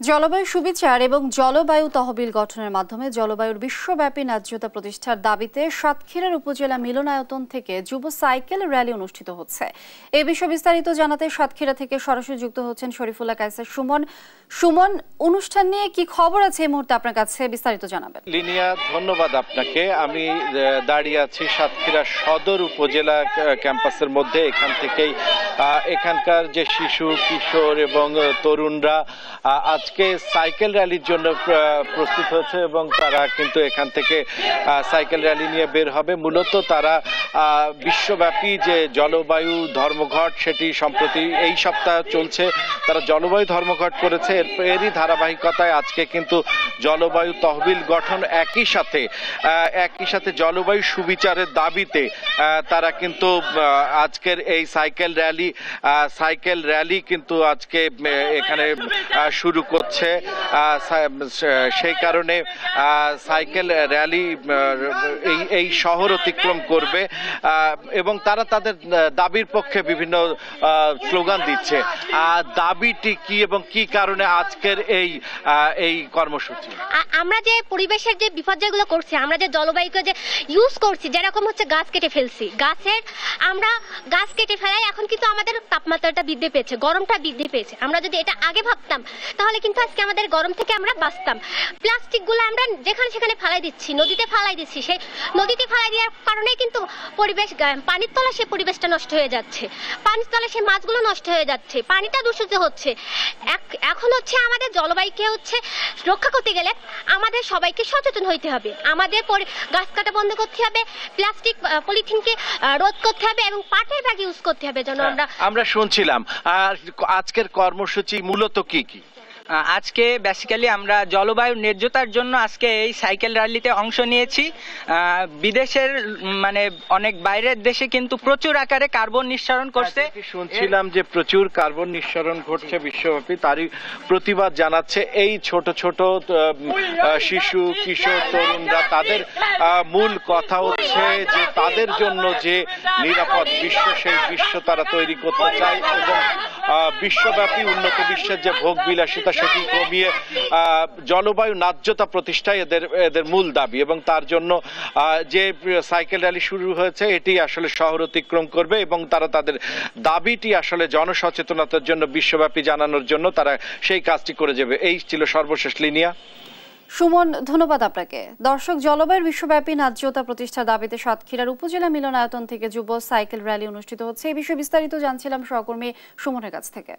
জলবায়ু সুবিচার এবং জলবায়ু তহবিল গঠনের মাধ্যমে জলবায়ুর বিশ্বব্যাপী ন্যায্যতা প্রতিষ্ঠার দাবিতে সাতক্ষীরার উপজেলা মিলনায়তন থেকে যুব সাইকেল র্যালি অনুষ্ঠিত হচ্ছে। এই বিষয়ে বিস্তারিত জানাতে সাতক্ষীরা থেকে সরাসরি যুক্ত হচ্ছেন শরীফুল্লাহ কায়সার সুমন। অনুষ্ঠান নিয়ে কি খবর আছে এই মুহূর্তে আপনার কাছে, বিস্তারিত জানাবেন। লিনিয়া, ধন্যবাদ আপনাকে। আমি দাঁড়িয়ে আছি সাতক্ষীরা সদর উপজেলা ক্যাম্পাসের মধ্যে। এখান থেকেই এখানকার যে শিশু, কিশোর এবং তরুণরা আজকে সাইকেল র্যালির জন্য প্রস্তুত হয়েছে এবং তারা কিন্তু এখান থেকে সাইকেল র্যালি নিয়ে বের হবে। মূলত তারা বিশ্বব্যাপী যে জলবায়ু ধর্মঘট, সেটি সম্প্রতি এই সপ্তাহ চলছে, তারা জলবায়ু ধর্মঘট করেছে। এরই ধারাবাহিকতায় আজকে কিন্তু জলবায়ু তহবিল গঠন একই সাথে জলবায়ু সুবিচারের দাবিতে তারা কিন্তু আজকের এই সাইকেল র্যালি কিন্তু আজকে এখানে শুরু করছে। সেই কারণে সাইকেল র্যালি এই শহর অতিক্রম করবে এবং তারা তাদের দাবির পক্ষে বিভিন্ন স্লোগান দিচ্ছে। দাবিটি কি এবং কি কারণে আজকের এই কর্মসূচি? আমরা যে পরিবেশের যে বিপর্যয়গুলো করছি, আমরা যে জলবায়ুকে যে ইউজ করছি, যেরকম হচ্ছে গাছ কেটে ফেলছি, আমরা গাছ কেটে ফেলাই, এখন কিন্তু আমাদের তাপমাত্রাটা বৃদ্ধি পেয়েছে, গরমটা বৃদ্ধি পেয়েছে। আমরা যদি এটা আগে ভাবতাম তাহলে কিন্তু আজকে আমাদের গরম থেকে আমরা বাঁচতাম। প্লাস্টিকগুলো আমরা যেখানে সেখানে ফালাই দিচ্ছি, নদীতে ফালাই দিচ্ছি। সেই নদীতে ফালাই দেওয়ার কারণে কিন্তু পরিবেশ, পানির তলা সে পরিবেশটা নষ্ট হয়ে যাচ্ছে, পানির তলা সে মাছগুলো নষ্ট হয়ে যাচ্ছে, পানিটা দূষিত হচ্ছে। এখন হচ্ছে আমাদের জলবায়ুকে রক্ষা করতে গেলে আমাদের সবাইকে সচেতন হইতে হবে। আমাদের গাছ কাটা বন্ধ করতে হবে, প্লাস্টিক পলিথিনকে রোধ করতে হবে এবং পাটের ব্যাগ ইউজ করতে হবে। যেন আমরা শুনছিলাম আজকের কর্মসূচি মূলত কি? আজকে বেসিক্যালি আমরা জলবায়ুর ন্যায্যতার জন্য আজকে এই সাইকেল র্যালিতে অংশ নিয়েছি। বিদেশের অনেক বাইরের দেশে কিন্তু প্রচুর আকারে কার্বন নিঃসরণ করছে। শুনছিলাম যে প্রচুর কার্বন নিঃসরণ ঘটছে বিশ্বব্যাপী, তারই প্রতিবাদ জানাচ্ছে এই ছোট ছোট শিশু, কিশোর, তরুণরা। তাদের মূল কথা হচ্ছে যে তাদের জন্য যে নিরাপদ বিশ্ব, সেই বিশ্ব তারা তৈরি করতে চায় এবং বিশ্বব্যাপী উন্নত বিশ্বের যে ভোগ বিলাসিতা সেটি কমিয়ে জলবায়ু ন্যায্যতা প্রতিষ্ঠায় এদের মূল দাবি। এবং তার জন্য যে সাইকেল র্যালি শুরু হয়েছে এটি আসলে শহর অতিক্রম করবে এবং তারা তাদের দাবিটি আসলে জনসচেতনতার জন্য বিশ্বব্যাপী জানানোর জন্য তারা সেই কাজটি করে যাবে। এই ছিল সর্বশেষ। লিনিয়া, সুমন, ধন্যবাদ আপনাকে। দর্শক, জলবায়ুর বিশ্বব্যাপী ন্যায্যতা প্রতিষ্ঠার দাবিতে সাতক্ষীরার উপজেলা মিলনায়তন থেকে যুব সাইকেল র্যালি অনুষ্ঠিত হচ্ছে। এই বিষয়ে বিস্তারিত জানছিলাম সহকর্মী সুমনের কাছ থেকে।